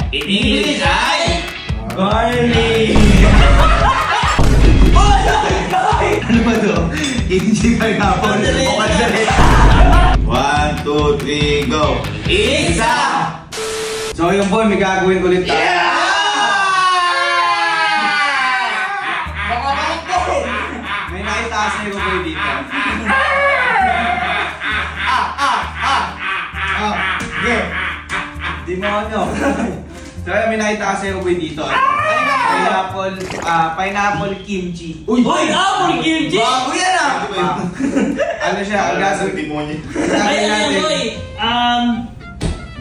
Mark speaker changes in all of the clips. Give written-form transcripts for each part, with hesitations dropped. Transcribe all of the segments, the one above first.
Speaker 1: In English ay
Speaker 2: garlic.
Speaker 1: Ano ba to? Kimchi pineapple. Bukad na rin. 1, 2, 3, go. Isa!
Speaker 2: So yung boy, may gagawin ulit tayo.
Speaker 1: Yeah!
Speaker 2: May nakitaas na yung boy dito. Okay. Di mo ano. So may nakitaas na yung boy dito. Pineapple kimchi.
Speaker 3: Uy! Apple kimchi!
Speaker 2: Bago yan ah! Ano siya? Ang gagawin
Speaker 1: demonyo.
Speaker 3: Boy!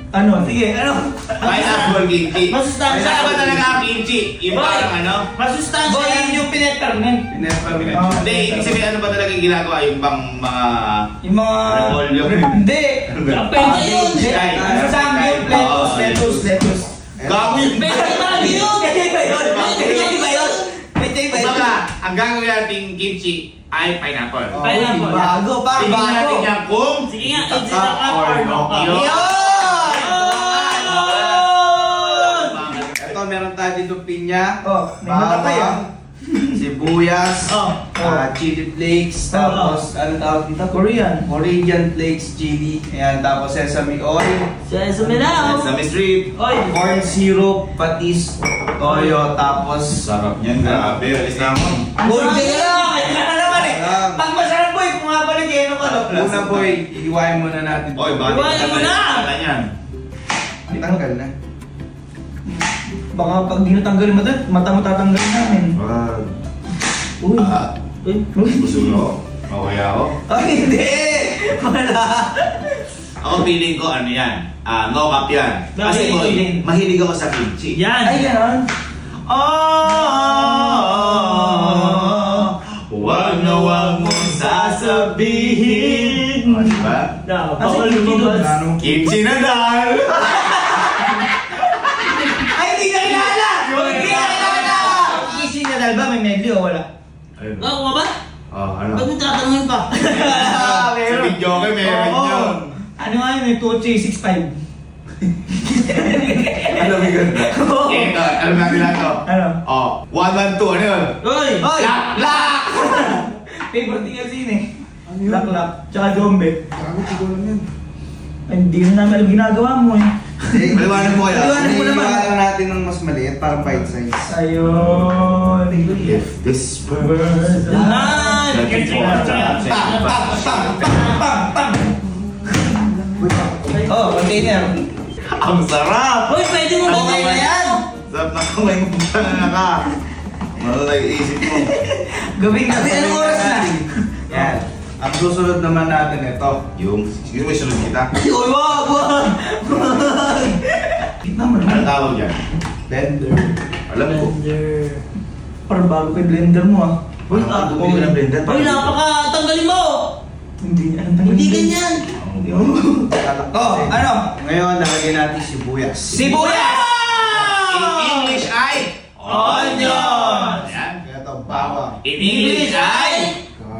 Speaker 2: Ano? Sige, ano?
Speaker 1: Pineapple kimchi.
Speaker 3: Masustansya.
Speaker 1: Saan ba talaga ang kimchi? Yung parang ano?
Speaker 3: Masustansya.
Speaker 2: Boy, yun yung pinetperment.
Speaker 1: Hindi, ibig sabihin ano ba talaga yung ginagawa? Yung bang mga...
Speaker 2: Yung mga...
Speaker 1: repolyo?
Speaker 2: Hindi!
Speaker 3: Pwede yun!
Speaker 2: Samgyup, lettuce.
Speaker 1: Gago yun!
Speaker 3: Pwede tayo yun!
Speaker 2: Pwede ba yun? Pwede ba yun? Pwede ba yun?
Speaker 1: Kumbaga, ang gagawin nating kimchi ay pineapple.
Speaker 3: Pineapple.
Speaker 2: Bago pa,
Speaker 1: Tingnan
Speaker 2: bago.
Speaker 1: natin yan kung...
Speaker 3: Sige nga, it's the cup or no cup.
Speaker 2: Ito, meron tayo dito pinya. May mata pa yan. Sibuyas. Chili flakes. Tapos, ano tawag dito? Korean flakes, chili. Ayan, tapos sesame oil.
Speaker 3: Sesame now!
Speaker 1: Sesame strip.
Speaker 3: Oy!
Speaker 2: Corn syrup, patis, toyo, tapos...
Speaker 1: Sarap niyan, grabe. Alis na ako.
Speaker 2: Boy,
Speaker 3: Kaya na naman eh! Pag masarap boy, pumabalik eh, ano ka no?
Speaker 2: Una boy, iiwain muna natin.
Speaker 1: Oy, bakit?
Speaker 3: Iwain mo na!
Speaker 1: Ganyan.
Speaker 2: Tanggal na. Baka pag di natanggalin mo doon, mata mo tatanggalin namin. Uy.
Speaker 1: Busog ako. Okay ako.
Speaker 2: Ay, hindi! Wala!
Speaker 1: Ako feeling ko ano yan. No cap yan. Kasi boy, mahilig ako sa kimchi.
Speaker 3: Yan!
Speaker 2: Ay, gano'n?
Speaker 1: Wag na wag mong sasabihin. Diba?
Speaker 3: Baka lumabas.
Speaker 1: Kimchi na dal!
Speaker 2: Ay, hindi na kilala! Hindi na kilala! Kissing na dahil ba? May medley o wala?
Speaker 1: Ayun.
Speaker 3: Baka ba?
Speaker 1: Ano?
Speaker 3: Ba't mo tatanungin pa?
Speaker 1: Sa video ko, meron yun.
Speaker 2: Ano nga yun? May 2-3-6-5.
Speaker 1: Alam mo yun? Ito, alam natin lang to.
Speaker 2: Ano?
Speaker 1: 1, 1, 2, ano yun?
Speaker 3: Uy!
Speaker 2: Oy!
Speaker 1: Lak!
Speaker 2: Favorite niya sin eh. Lak-lak. Tsaka jombe.
Speaker 4: Gago, siguro lang yan.
Speaker 2: Ay, hindi na namin alam ginagawa mo eh.
Speaker 1: Maliwanag mo kayo.
Speaker 2: Maliwanag mo naman.
Speaker 4: Iiwanan natin ng mas maliit, parang bite size.
Speaker 2: Ayun.
Speaker 1: If this world
Speaker 2: Oh, container.
Speaker 1: ang sarap!
Speaker 3: Uy, pwede mo ba
Speaker 2: Okay na yan.
Speaker 1: Sarap na kamay mo na ka. Ano na iisip mo?
Speaker 2: Gawin natin. Anong oras na?
Speaker 4: Yan. Ang susunod naman natin ito.
Speaker 1: Yung, sige may sunod kita.
Speaker 2: Uy, wag! Kita mo
Speaker 1: Ano
Speaker 2: naman.
Speaker 1: tawag dyan?
Speaker 4: Blender.
Speaker 1: Alam ko.
Speaker 3: Blender.
Speaker 2: Parang bago pa yung blender mo ah.
Speaker 1: Uy, bumili ka ng blender.
Speaker 3: Uy, napaka-tanggalin mo!
Speaker 2: Hindi
Speaker 3: Hindi ganyan!
Speaker 2: Oh, ano?
Speaker 4: Ngayon, lalagyan natin sibuyas.
Speaker 2: Sibuyas!
Speaker 1: In English ay
Speaker 3: Onion!
Speaker 1: Ayan.
Speaker 4: Kaya ito, bawang.
Speaker 1: In English ay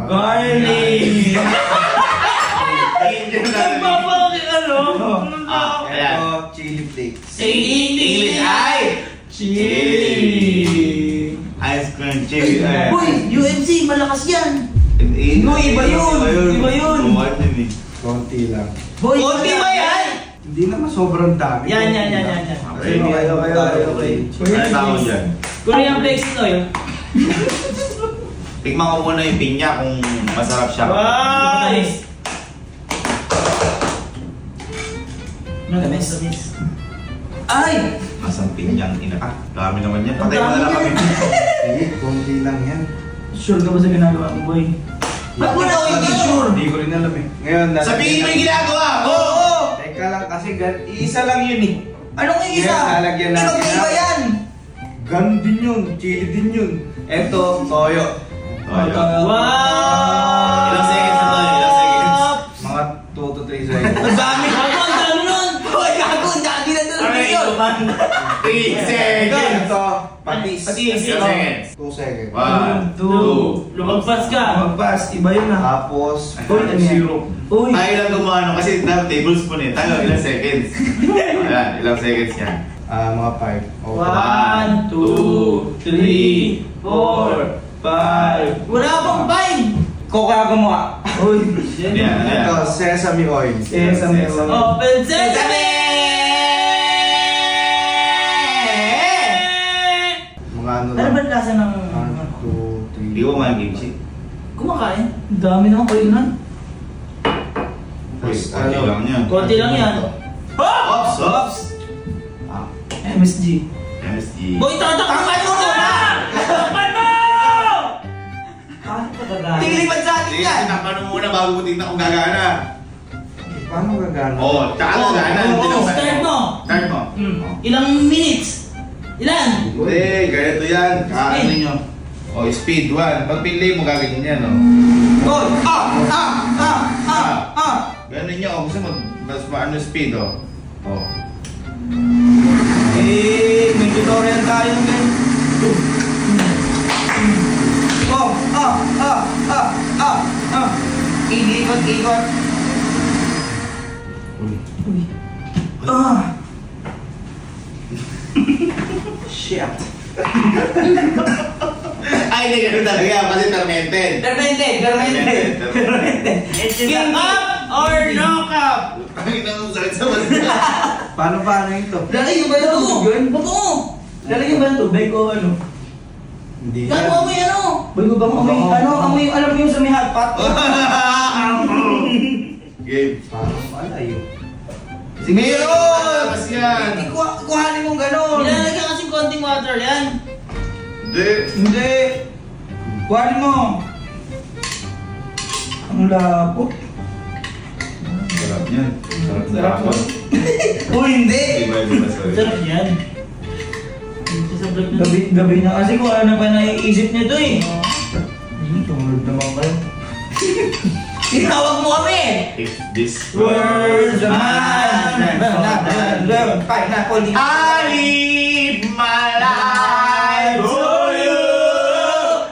Speaker 2: Garlic!
Speaker 3: Nagpapakik ano?
Speaker 1: Ayan.
Speaker 4: Ito, chili flakes.
Speaker 3: In
Speaker 1: English ay
Speaker 2: Chili!
Speaker 1: ice cream chili.
Speaker 3: Uy, UFC, malakas yan!
Speaker 2: No, iba yun. Iba yun.
Speaker 4: Konti lang.
Speaker 3: Boy,
Speaker 2: Konti ba yan?
Speaker 4: Hindi naman sobrang dami.
Speaker 3: Yan.
Speaker 4: Okay.
Speaker 2: Okay.
Speaker 1: Ano tawag dyan?
Speaker 3: Korean flakes ito yun.
Speaker 1: Tikman ko muna yung pinya kung masarap siya.
Speaker 3: Nice! Tamis.
Speaker 2: Ay!
Speaker 1: Masang pinyang ina ka. Dami naman yan. Patay mo na lang kami.
Speaker 4: Sige, konti lang yan.
Speaker 2: Sure ka ba sa ginagawa mo, boy? Ba't mo na hindi sure?
Speaker 4: Hindi ko rin alam eh. Ngayon,
Speaker 1: Sabihin mo yung ginagawa!
Speaker 2: Oo!
Speaker 4: Teka lang, kasi isa lang yun eh.
Speaker 2: Anong isa?
Speaker 4: Yes, lalagyan natin
Speaker 2: Ibang-iba
Speaker 4: na-
Speaker 2: yan!
Speaker 4: Gan din yun, chili din yun. Eto, toyo.
Speaker 3: Wow!
Speaker 1: Ilang seconds na to? Ilang seconds?
Speaker 4: Mga 2 to 3 seconds.
Speaker 2: Ang dami!
Speaker 3: Ako, ang dami nun!
Speaker 2: Boy, gago! Ang dami na doon!
Speaker 1: Aray, inuman. 3 seconds!
Speaker 4: Ito, patis.
Speaker 2: Patis.
Speaker 1: Ilang seconds?
Speaker 4: 2 seconds.
Speaker 1: 1, 2.
Speaker 3: Lumagpas ka!
Speaker 2: Magpas, iba yun ah.
Speaker 4: Tapos,
Speaker 2: Uy, ano yan? Uy!
Speaker 1: Tayo lang gumano kasi tablespoon eh. Tayo ilang seconds? Ayan, ilang seconds yan.
Speaker 2: Mga 5.
Speaker 3: 1, 2, 3, 4, 5. Wala pang 5!
Speaker 4: Coca gumawa.
Speaker 3: Uy,
Speaker 2: Ito, sesame oil.
Speaker 4: Sesame oil.
Speaker 3: Open sesame!
Speaker 2: Mga ano
Speaker 3: Ano
Speaker 2: lang.
Speaker 3: ba lasa ng...
Speaker 2: 1, 2, 3.
Speaker 1: Hindi ko nga kimchi.
Speaker 3: Kumakain? Ang dami naman kainan.
Speaker 1: Uy, konti lang yan.
Speaker 3: Konti lang yan.
Speaker 1: Ops! Ops!
Speaker 3: MSG.
Speaker 1: MSG.
Speaker 3: Boy, takpan mo na! Takpan mo! Tilipan sa atin
Speaker 1: Sige,
Speaker 3: yan!
Speaker 1: tinakpan mo muna bago mo tingnan kung gagana.
Speaker 2: Paano gagana?
Speaker 1: Oo, tsaka gagana.
Speaker 3: Start mo!
Speaker 1: Start mo.
Speaker 3: Ilang minutes? Ilan?
Speaker 1: Hindi, ganito yan. Kaano nyo. O, speed 1. Pag pinlay mo, gaganyan yan, no?
Speaker 3: Boy!
Speaker 1: Ganun nyo. O, gusto mo, mas maano speed, o. O.
Speaker 3: May tutorial tayo ngayon. Ikot. Shit.
Speaker 1: Ay, hindi ganun talaga. Kasi fermented.
Speaker 3: Fermented. King up or no cup?
Speaker 1: Ang inang sakit sa basta.
Speaker 2: Paano ito?
Speaker 3: Lalagyan ba ng tubig yun? Oo. Lalagyan ba ng tubig o ano?
Speaker 2: Hindi
Speaker 3: Gago amoy ano? Bago bang amoy? Ano? Amoy, alam mo yung sa may hot pot?
Speaker 1: Game.
Speaker 2: Parang alayo.
Speaker 1: Sige, labas yan.
Speaker 3: Kuhanin mong gano'n. Nilalagyan kasi konting water yan.
Speaker 1: Hindi.
Speaker 3: Kuhanin mo. Ang labo.
Speaker 1: Sarap yan. Sarap na
Speaker 3: Sarap
Speaker 1: ako.
Speaker 3: Uy, hindi.
Speaker 1: Iba, sorry.
Speaker 3: Sarap yan. Gabi na kasi kung ano pa naiisip nito eh.
Speaker 2: Tungod naman kayo.
Speaker 3: Tinawag mo kami!
Speaker 1: If this
Speaker 3: Where's the man? Pineapple.
Speaker 1: I live my life for you.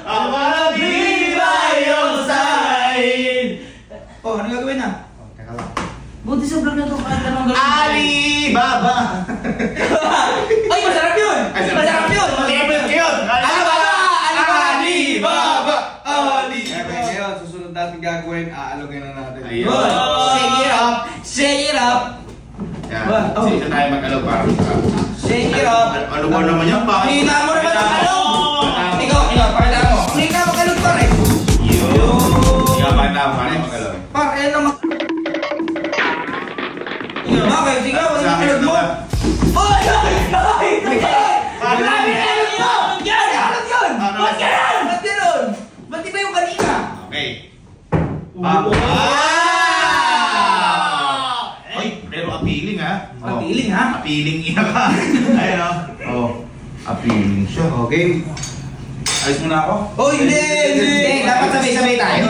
Speaker 1: I wanna be by your side.
Speaker 3: Oh, ano gagawin na?
Speaker 2: Teka lang.
Speaker 3: Buti sa vlog na to, kahit anong gawin.
Speaker 1: Alibaba.
Speaker 3: Ay, masarap yun! Masarap yun!
Speaker 1: Favorite ko yun.
Speaker 3: Alibaba!
Speaker 1: Alibaba.
Speaker 2: Ngayon, susunod natin gagawin, aalogin na natin.
Speaker 1: Ayun.
Speaker 3: Shake it up! Shake it up!
Speaker 1: Yan. Sige tayo mag-alog para
Speaker 3: Shake it up!
Speaker 1: Ano ba naman yan?
Speaker 3: Hina mo naman sa kalong! Ikaw, pakita mo. Hina mo kalong pa rin.
Speaker 1: Yun. Ikaw ba na mag-alog?
Speaker 3: Para yan naman. Bakit? Sige, wala na kalong mo. Oy! Grabe na yun! Ba't yun? Ba't yan? Ba't yun? Ba't iba yung kanina?
Speaker 1: Okay. Ay, pero appealing ha.
Speaker 3: Appealing, ha?
Speaker 1: Appealing ina ka. Ayun o. Oh, appealing siya.
Speaker 2: Okay.
Speaker 1: Alis muna ako.
Speaker 3: Oh, hindi! Dapat sabay-sabay tayo.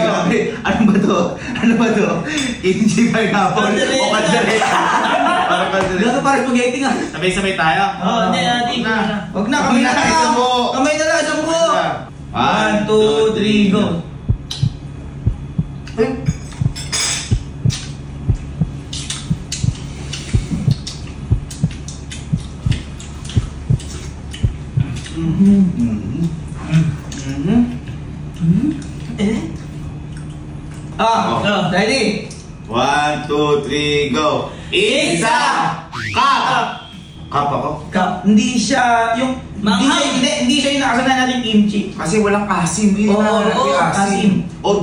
Speaker 1: Ano ba to? Ano ba to? Kimchi pineapple o kaldereta? Parang kaldereta.
Speaker 3: Gato para spaghetti nga.
Speaker 1: Sabay-sabay tayo.
Speaker 3: Oo, hindi natin. Huwag na,
Speaker 1: Kamay na lang, isang buo.
Speaker 3: Kamay na lang, isang buo.
Speaker 1: 1, 2, 3, go.
Speaker 3: Ready?
Speaker 1: 1, 2, 3, go. Isa! Cup! Cup ako?
Speaker 3: Hindi siya yung... Hindi siya yung nakasanan natin kimchi.
Speaker 1: Kasi walang asim.
Speaker 3: Oo, asim.
Speaker 1: O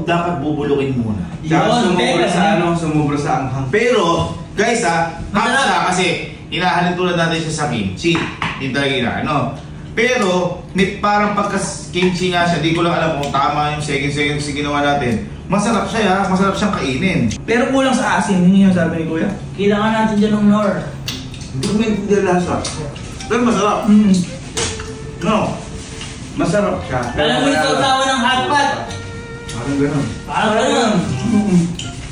Speaker 1: dapat bubulukin muna.
Speaker 2: Tsaka
Speaker 3: Yun,
Speaker 2: sumubra sa anghang.
Speaker 1: Pero, guys cup
Speaker 3: Masarap.
Speaker 1: siya kasi hinahalin tulad natin siya sa kimchi. Hindi talaga inaano. Pero, may parang pagka-kimchi nga siya, di ko lang alam kung tama yung second ginawa natin. Masarap siya ya, masarap siyang kainin.
Speaker 3: Pero kulang sa asim, yun yung sabi ni Kuya. Kailangan natin dyan ng nor.
Speaker 2: Hindi ko maintindihan lasa.
Speaker 1: Pero masarap. No?
Speaker 2: Masarap siya.
Speaker 3: Alam mo ito tawa ng hot pot.
Speaker 2: Parang ganun.
Speaker 3: Parang ganun.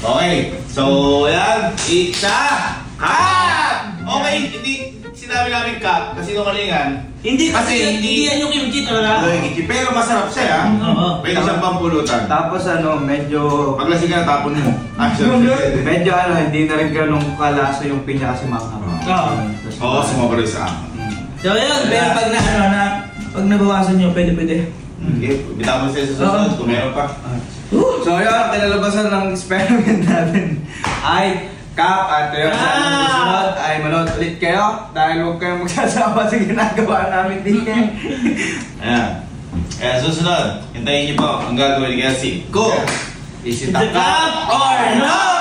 Speaker 1: Okay, so yan, isa, cup! Okay, hindi sinabi namin cup kasi numalingan.
Speaker 3: Hindi
Speaker 1: Kasi
Speaker 3: kasi hindi yan yung kimchi talaga.
Speaker 1: Pero masarap siya ya.
Speaker 3: Oo.
Speaker 1: Pwede siyang pampulutan.
Speaker 2: Tapos medyo...
Speaker 1: Paglasing ka na tapon mo.
Speaker 2: Medyo hindi na rin ganun kalasa yung pinya kasi manghang.
Speaker 1: Oo, sumobra yung isa.
Speaker 3: So yun, pero pag pag nabawasan nyo, pwede.
Speaker 1: Okay, bitawan mo sa susunod kung meron pa.
Speaker 2: So yun, kinalabasan ng experiment natin ay Cap at yun, sana susunod ay manood ulit kayo dahil huwag kayong magsasawa sa ginagawa namin din eh.
Speaker 1: Ayan. Kaya susunod, hintayin niyo po ang gagawin ni Cassie. Go!
Speaker 2: Is it
Speaker 3: The
Speaker 2: a
Speaker 3: Cap or no?